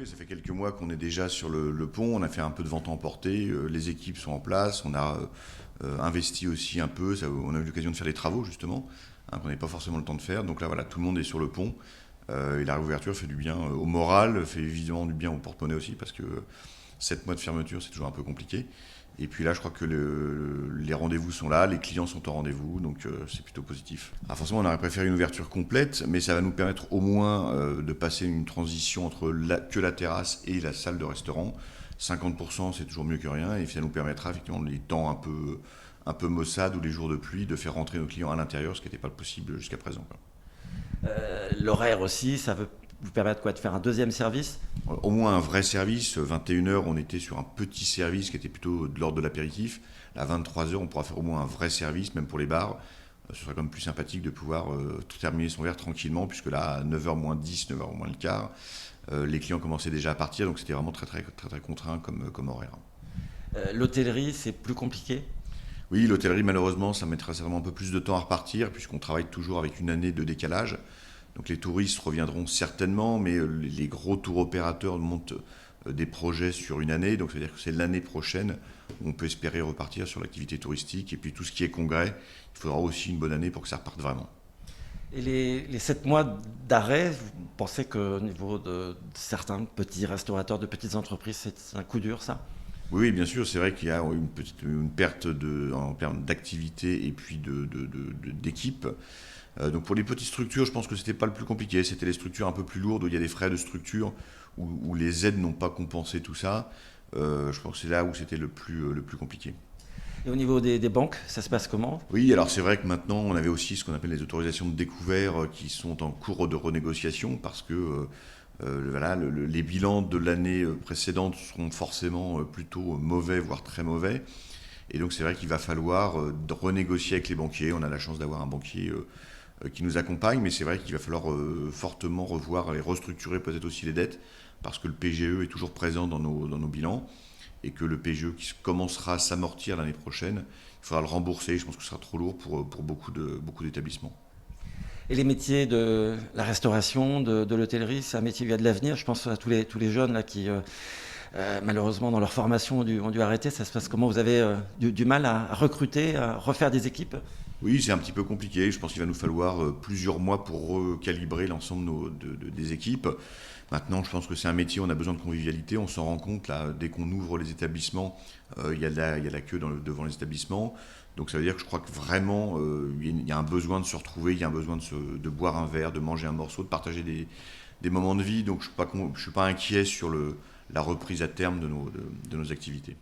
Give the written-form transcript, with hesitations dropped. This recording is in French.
Oui, ça fait quelques mois qu'on est déjà sur le pont, on a fait un peu de vente emportée, les équipes sont en place, on a investi aussi un peu, on a eu l'occasion de faire des travaux justement, hein, qu'on n'avait pas forcément le temps de faire. Donc là voilà, tout le monde est sur le pont et la réouverture fait du bien au moral, fait évidemment du bien au porte-monnaie aussi parce que 7 mois de fermeture c'est toujours un peu compliqué. Et puis là, je crois que les rendez-vous sont là, les clients sont au rendez-vous, donc c'est plutôt positif. Alors forcément, on aurait préféré une ouverture complète, mais ça va nous permettre au moins de passer une transition entre que la terrasse et la salle de restaurant. 50%, c'est toujours mieux que rien, et ça nous permettra effectivement les temps un peu maussades ou les jours de pluie de faire rentrer nos clients à l'intérieur, ce qui n'était pas possible jusqu'à présent, quoi. L'horaire aussi, ça veut vous permettre quoi, de faire un deuxième service? Au moins un vrai service. 21h, on était sur un petit service qui était plutôt de l'ordre de l'apéritif. À 23h, on pourra faire au moins un vrai service, même pour les bars. Ce serait quand même plus sympathique de pouvoir terminer son verre tranquillement, puisque là, à 9h moins 10, 9h moins le quart, les clients commençaient déjà à partir, donc c'était vraiment très contraint comme horaire. L'hôtellerie, c'est plus compliqué? Oui, l'hôtellerie, malheureusement, ça mettra certainement un peu plus de temps à repartir, puisqu'on travaille toujours avec une année de décalage. Donc les touristes reviendront certainement, mais les gros tours opérateurs montent des projets sur une année. Donc c'est-à-dire que c'est l'année prochaine où on peut espérer repartir sur l'activité touristique. Et puis tout ce qui est congrès, il faudra aussi une bonne année pour que ça reparte vraiment. Et les 7 mois d'arrêt, vous pensez qu'au niveau de certains petits restaurateurs, de petites entreprises, c'est un coup dur, ça? Oui, oui, bien sûr, c'est vrai qu'il y a une perte en termes d'activité et puis d'équipe. Donc pour les petites structures, je pense que c'était pas le plus compliqué. C'était les structures un peu plus lourdes où il y a des frais de structure, où les aides n'ont pas compensé tout ça. Je pense que c'est là où c'était le plus compliqué. Et au niveau des banques, ça se passe comment? Oui, alors c'est vrai que maintenant on avait aussi ce qu'on appelle les autorisations de découvert qui sont en cours de renégociation parce que voilà, les bilans de l'année précédente seront forcément plutôt mauvais, voire très mauvais. Et donc c'est vrai qu'il va falloir renégocier avec les banquiers. On a la chance d'avoir un banquier qui nous accompagne, mais c'est vrai qu'il va falloir fortement revoir et restructurer peut-être aussi les dettes, parce que le PGE est toujours présent dans nos bilans, et que le PGE qui commencera à s'amortir l'année prochaine, il faudra le rembourser. Je pense que ce sera trop lourd pour beaucoup d'établissements. Et les métiers de la restauration, de l'hôtellerie, c'est un métier qui a de l'avenir. Je pense à tous les jeunes là, qui, malheureusement, dans leur formation, ont dû arrêter. Ça se passe comment? Vous avez du mal à recruter, à refaire des équipes? Oui, c'est un petit peu compliqué. Je pense qu'il va nous falloir plusieurs mois pour recalibrer l'ensemble des équipes. Maintenant, je pense que c'est un métier, on a besoin de convivialité. On s'en rend compte, là, dès qu'on ouvre les établissements, il y a la queue devant les établissements. Donc ça veut dire que je crois que vraiment, il y a un besoin de se retrouver, il y a un besoin de boire un verre, de manger un morceau, de partager des moments de vie. Donc je ne suis pas inquiet sur la reprise à terme de nos activités.